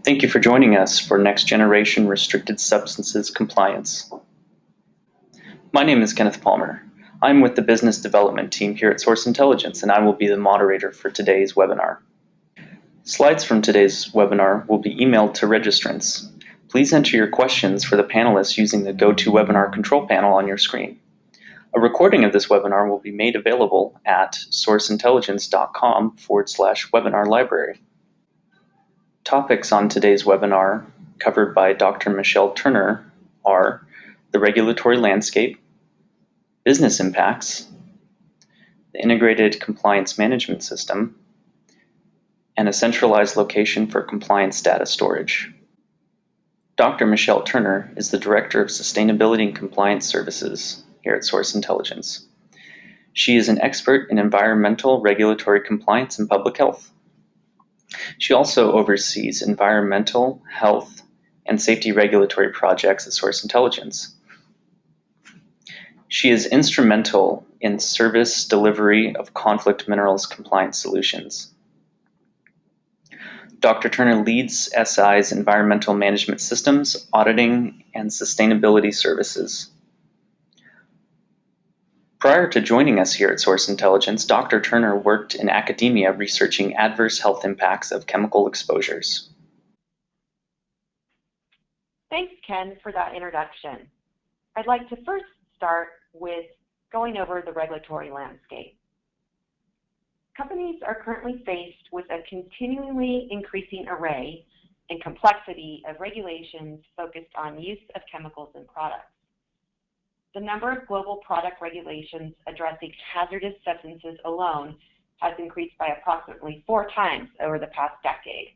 Thank you for joining us for Next Generation Restricted Substances Compliance. My name is Kenneth Palmer. I'm with the Business Development team here at Source Intelligence, and I will be the moderator for today's webinar. Slides from today's webinar will be emailed to registrants. Please enter your questions for the panelists using the GoToWebinar control panel on your screen. A recording of this webinar will be made available at sourceintelligence.com/webinar library. Topics on today's webinar covered by Dr. Michelle Turner are the regulatory landscape, business impacts, the integrated compliance management system, and a centralized location for compliance data storage. Dr. Michelle Turner is the Director of Sustainability and Compliance Services here at Source Intelligence. She is an expert in environmental regulatory compliance and public health. She also oversees environmental, health, and safety regulatory projects at Source Intelligence. She is instrumental in service delivery of conflict minerals compliance solutions. Dr. Turner leads SI's environmental management systems, auditing, and sustainability services. Prior to joining us here at Source Intelligence, Dr. Turner worked in academia researching adverse health impacts of chemical exposures. Thanks, Ken, for that introduction. I'd like to first start with going over the regulatory landscape. Companies are currently faced with a continually increasing array and complexity of regulations focused on use of chemicals in products. The number of global product regulations addressing hazardous substances alone has increased by approximately 4 times over the past decade,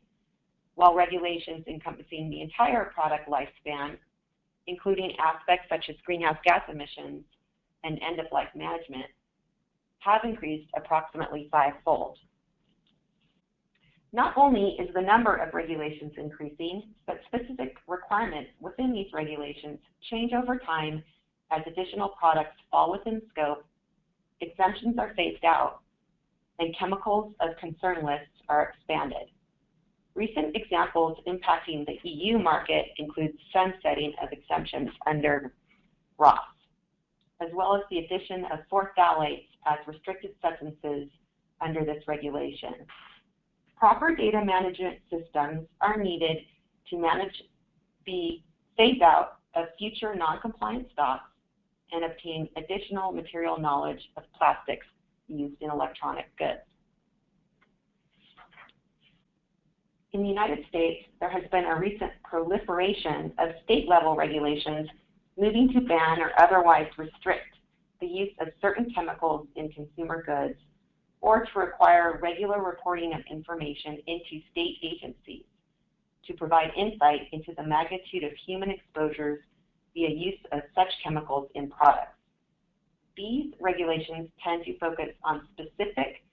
while regulations encompassing the entire product lifespan, including aspects such as greenhouse gas emissions and end-of-life management, have increased approximately 5-fold. Not only is the number of regulations increasing, but specific requirements within these regulations change over time as additional products fall within scope, exemptions are phased out, and chemicals of concern lists are expanded. Recent examples impacting the EU market include sunsetting of exemptions under ROS, as well as the addition of 4-phthalates as restricted substances under this regulation. Proper data management systems are needed to manage the phase-out of future non-compliant stocks and obtain additional material knowledge of plastics used in electronic goods. In the United States, there has been a recent proliferation of state-level regulations moving to ban or otherwise restrict the use of certain chemicals in consumer goods, or to require regular reporting of information into state agencies to provide insight into the magnitude of human exposures via use of such chemicals in products. These regulations tend to focus on specific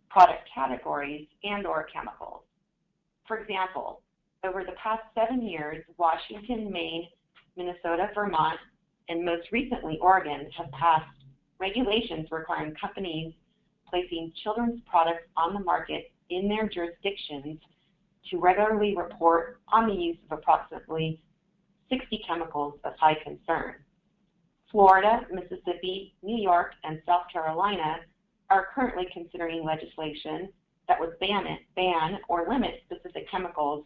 product categories and/or chemicals. For example, over the past 7 years, Washington, Maine, Minnesota, Vermont, and most recently Oregon have passed regulations requiring companies placing children's products on the market in their jurisdictions to regularly report on the use of approximately 60 chemicals of high concern. Florida, Mississippi, New York, and South Carolina are currently considering legislation that would ban or limit specific chemicals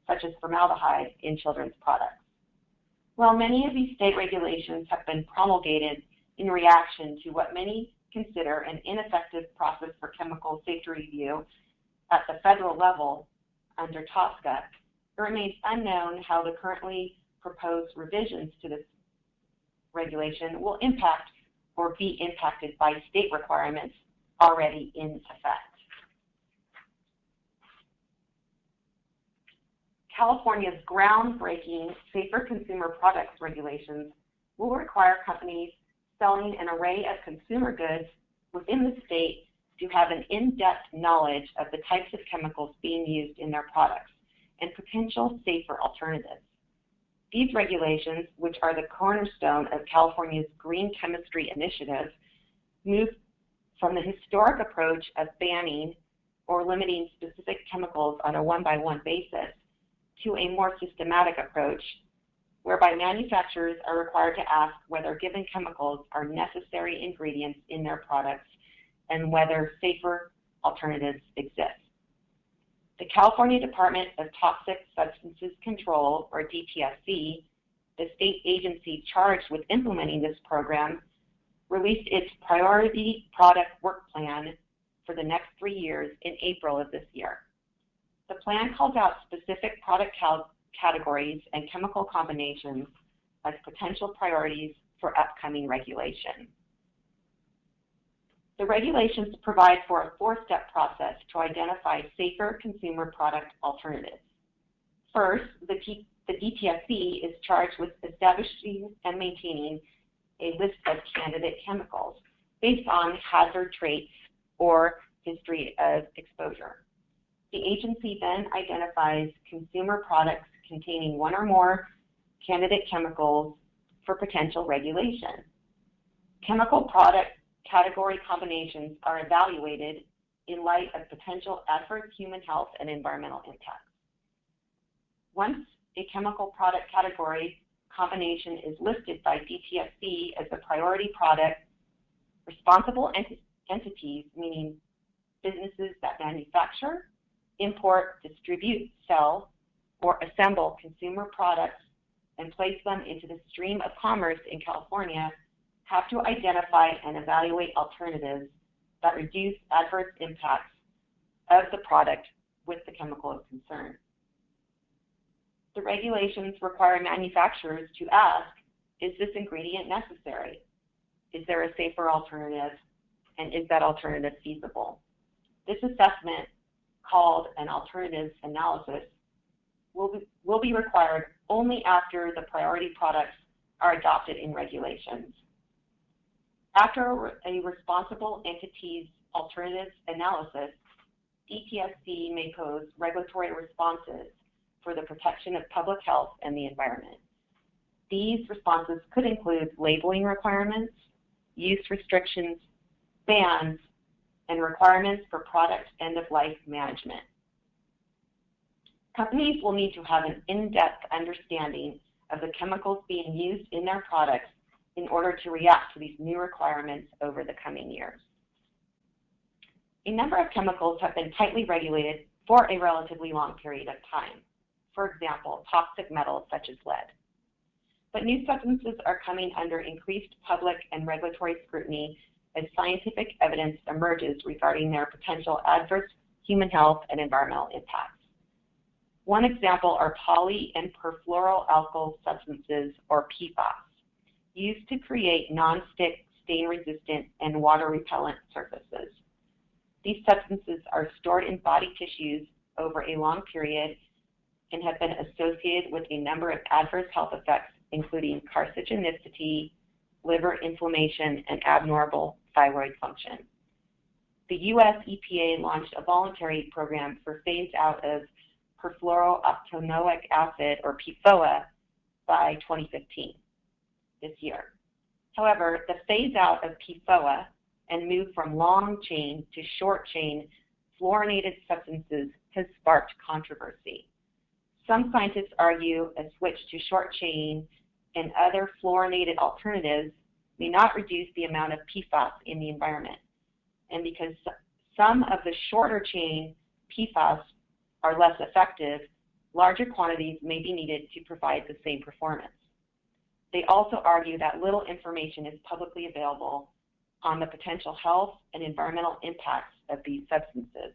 such as formaldehyde in children's products. While many of these state regulations have been promulgated in reaction to what many consider an ineffective process for chemical safety review at the federal level under TSCA, it remains unknown how the currently proposed revisions to this regulation will impact or be impacted by state requirements already in effect. California's groundbreaking Safer Consumer Products regulations will require companies selling an array of consumer goods within the state to have an in-depth knowledge of the types of chemicals being used in their products and potential safer alternatives. These regulations, which are the cornerstone of California's Green Chemistry Initiative, move from the historic approach of banning or limiting specific chemicals on a one-by-one basis to a more systematic approach, whereby manufacturers are required to ask whether given chemicals are necessary ingredients in their products and whether safer alternatives exist. The California Department of Toxic Substances Control, or DTSC, the state agency charged with implementing this program, released its Priority Product Work Plan for the next 3 years in April of this year. The plan calls out specific product categories and chemical combinations as potential priorities for upcoming regulation. The regulations provide for a 4-step process to identify safer consumer product alternatives. First, the DTSC is charged with establishing and maintaining a list of candidate chemicals based on hazard traits or history of exposure. The agency then identifies consumer products containing one or more candidate chemicals for potential regulation. Chemical product category combinations are evaluated in light of potential adverse human health and environmental impacts. Once a chemical product category combination is listed by DTSC as a priority product, responsible entities, meaning businesses that manufacture, import, distribute, sell, or assemble consumer products and place them into the stream of commerce in California, have to identify and evaluate alternatives that reduce adverse impacts of the product with the chemical of concern. The regulations require manufacturers to ask, is this ingredient necessary? Is there a safer alternative? And is that alternative feasible? This assessment, called an alternatives analysis, will be required only after the priority products are adopted in regulations. After a responsible entity's alternatives analysis, DTSC may pose regulatory responses for the protection of public health and the environment. These responses could include labeling requirements, use restrictions, bans, and requirements for product end-of-life management. Companies will need to have an in-depth understanding of the chemicals being used in their products in order to react to these new requirements over the coming years. A number of chemicals have been tightly regulated for a relatively long period of time. For example, toxic metals such as lead. But new substances are coming under increased public and regulatory scrutiny as scientific evidence emerges regarding their potential adverse human health and environmental impacts. One example are poly and perfluoroalkyl substances, or PFAS, used to create non-stick, stain-resistant, and water-repellent surfaces. These substances are stored in body tissues over a long period and have been associated with a number of adverse health effects, including carcinogenicity, liver inflammation, and abnormal thyroid function. The U.S. EPA launched a voluntary program for phase-out of perfluorooctanoic acid, or PFOA, by 2015, this year. However, the phase-out of PFOA and move from long-chain to short-chain fluorinated substances has sparked controversy. Some scientists argue a switch to short-chain and other fluorinated alternatives may not reduce the amount of PFAS in the environment. And because some of the shorter-chain PFAS are less effective, larger quantities may be needed to provide the same performance. They also argue that little information is publicly available on the potential health and environmental impacts of these substances.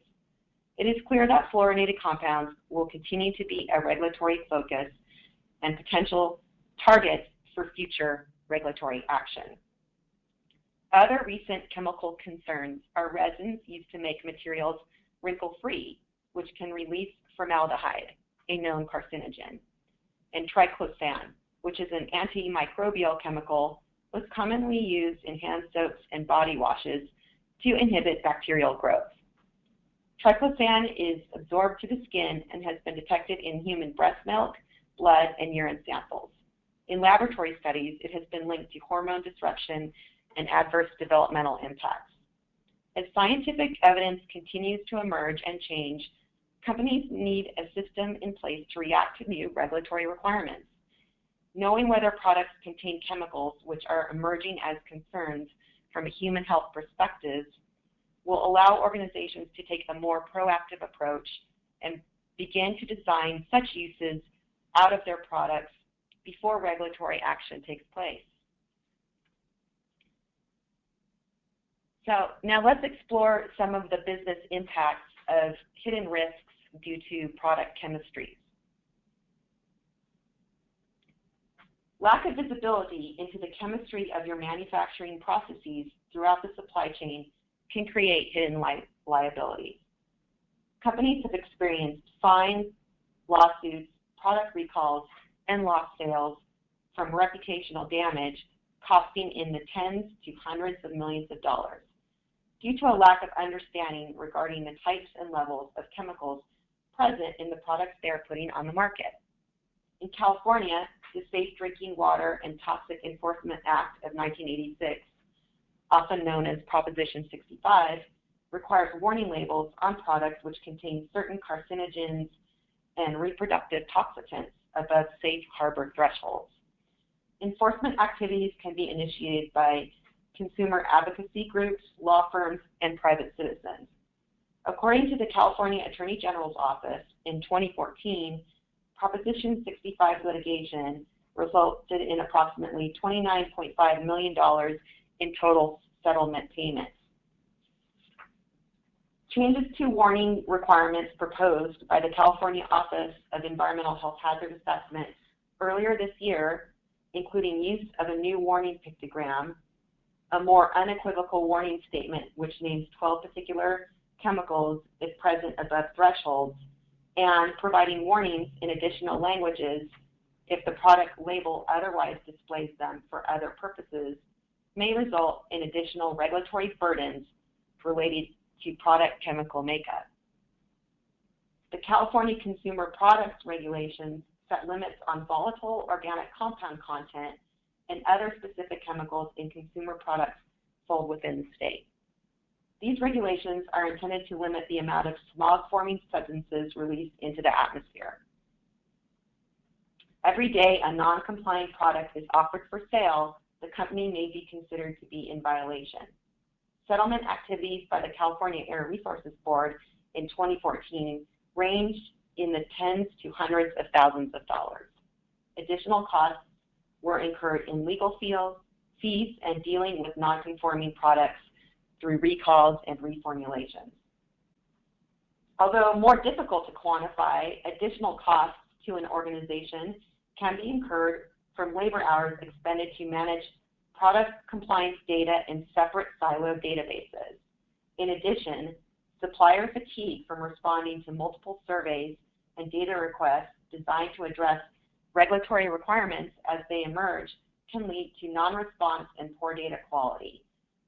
It is clear that fluorinated compounds will continue to be a regulatory focus and potential targets for future regulatory action. Other recent chemical concerns are resins used to make materials wrinkle-free, which can release formaldehyde, a known carcinogen, and triclosan, which is an antimicrobial chemical, was commonly used in hand soaps and body washes to inhibit bacterial growth. Triclosan is absorbed to the skin and has been detected in human breast milk, blood, and urine samples. In laboratory studies, it has been linked to hormone disruption and adverse developmental impacts. As scientific evidence continues to emerge and change, Companies need a system in place to react to new regulatory requirements. Knowing whether products contain chemicals which are emerging as concerns from a human health perspective will allow organizations to take a more proactive approach and begin to design such uses out of their products before regulatory action takes place. So now let's explore some of the business impacts of hidden risks due to product chemistries. Lack of visibility into the chemistry of your manufacturing processes throughout the supply chain can create hidden liabilities. Companies have experienced fines, lawsuits, product recalls, and lost sales from reputational damage costing in the tens to hundreds of millions of dollars due to a lack of understanding regarding the types and levels of chemicals present in the products they are putting on the market. In California, the Safe Drinking Water and Toxic Enforcement Act of 1986, often known as Proposition 65, requires warning labels on products which contain certain carcinogens and reproductive toxicants above safe harbor thresholds. Enforcement activities can be initiated by consumer advocacy groups, law firms, and private citizens. According to the California Attorney General's Office, in 2014, Proposition 65 litigation resulted in approximately $29.5 million in total settlement payments. Changes to warning requirements proposed by the California Office of Environmental Health Hazard Assessment earlier this year, including use of a new warning pictogram, a more unequivocal warning statement which names 12 particular chemicals if present above thresholds, and providing warnings in additional languages if the product label otherwise displays them for other purposes, may result in additional regulatory burdens related to product chemical makeup. The California Consumer Products Regulations set limits on volatile organic compound content and other specific chemicals in consumer products sold within the state. These regulations are intended to limit the amount of smog-forming substances released into the atmosphere. Every day a non-compliant product is offered for sale, the company may be considered to be in violation. Settlement activities by the California Air Resources Board in 2014 ranged in the tens to hundreds of thousands of dollars. Additional costs were incurred in legal fees and dealing with non-conforming products through recalls and reformulations. Although more difficult to quantify, additional costs to an organization can be incurred from labor hours expended to manage product compliance data in separate siloed databases. In addition, supplier fatigue from responding to multiple surveys and data requests designed to address regulatory requirements as they emerge can lead to non-response and poor data quality,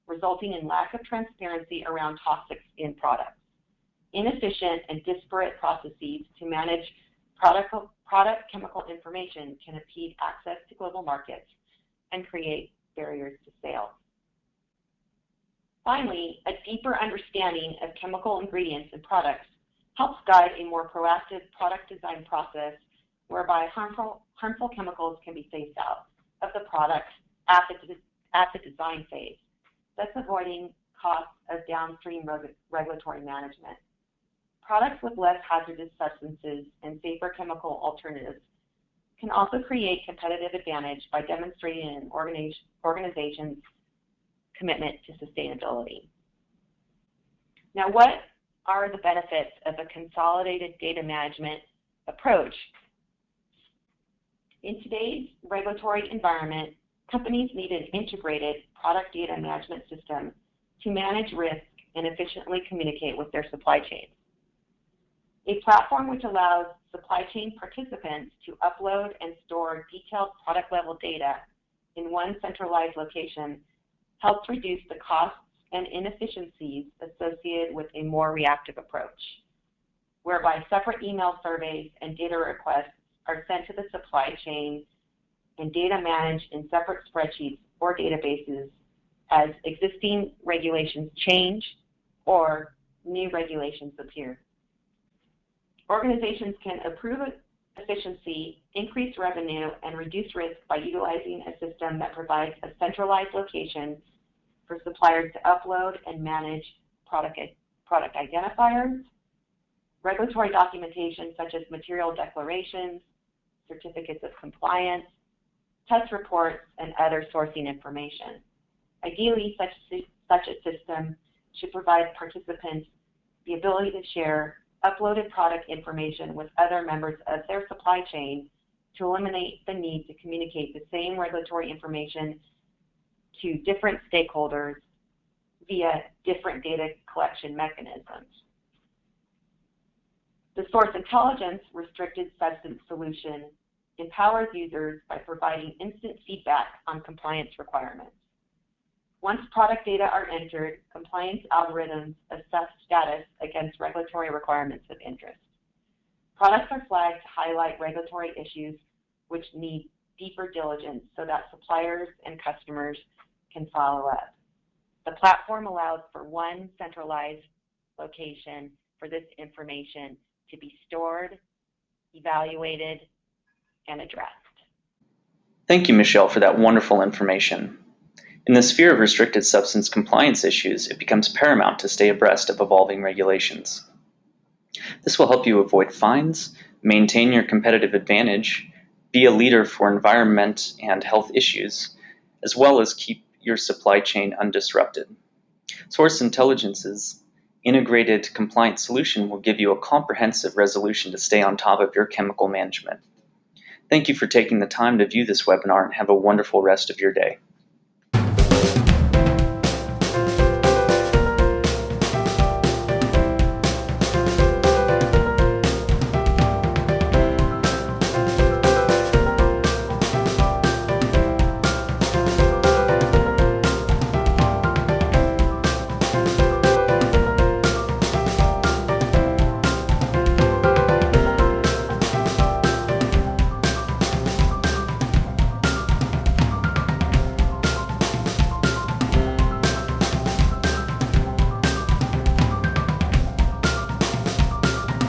resulting in lack of transparency around toxics in products. Inefficient and disparate processes to manage product chemical information can impede access to global markets and create barriers to sales. Finally, a deeper understanding of chemical ingredients in products helps guide a more proactive product design process whereby harmful chemicals can be phased out of the product at the design phase, thus avoiding costs of downstream regulatory management. Products with less hazardous substances and safer chemical alternatives can also create competitive advantage by demonstrating an organization's commitment to sustainability. Now, what are the benefits of a consolidated data management approach? In today's regulatory environment, companies need an integrated product data management system to manage risk and efficiently communicate with their supply chains. A platform which allows supply chain participants to upload and store detailed product level data in one centralized location helps reduce the costs and inefficiencies associated with a more reactive approach, whereby separate email surveys and data requests are sent to the supply chain and data managed in separate spreadsheets or databases as existing regulations change or new regulations appear. Organizations can improve efficiency, increase revenue, and reduce risk by utilizing a system that provides a centralized location for suppliers to upload and manage product identifiers, regulatory documentation such as material declarations, certificates of compliance, test reports, and other sourcing information. Ideally, such a system should provide participants the ability to share uploaded product information with other members of their supply chain to eliminate the need to communicate the same regulatory information to different stakeholders via different data collection mechanisms. The Source Intelligence Restricted Substance solution empowers users by providing instant feedback on compliance requirements. Once product data are entered, compliance algorithms assess status against regulatory requirements of interest. Products are flagged to highlight regulatory issues which need deeper diligence so that suppliers and customers can follow up. The platform allows for one centralized location for this information to be stored, evaluated, and addressed. Thank you, Michelle, for that wonderful information. In the sphere of restricted substance compliance issues, it becomes paramount to stay abreast of evolving regulations. This will help you avoid fines, maintain your competitive advantage, be a leader for environment and health issues, as well as keep your supply chain undisrupted. Source Intelligence's integrated compliance solution will give you a comprehensive resolution to stay on top of your chemical management. Thank you for taking the time to view this webinar and have a wonderful rest of your day.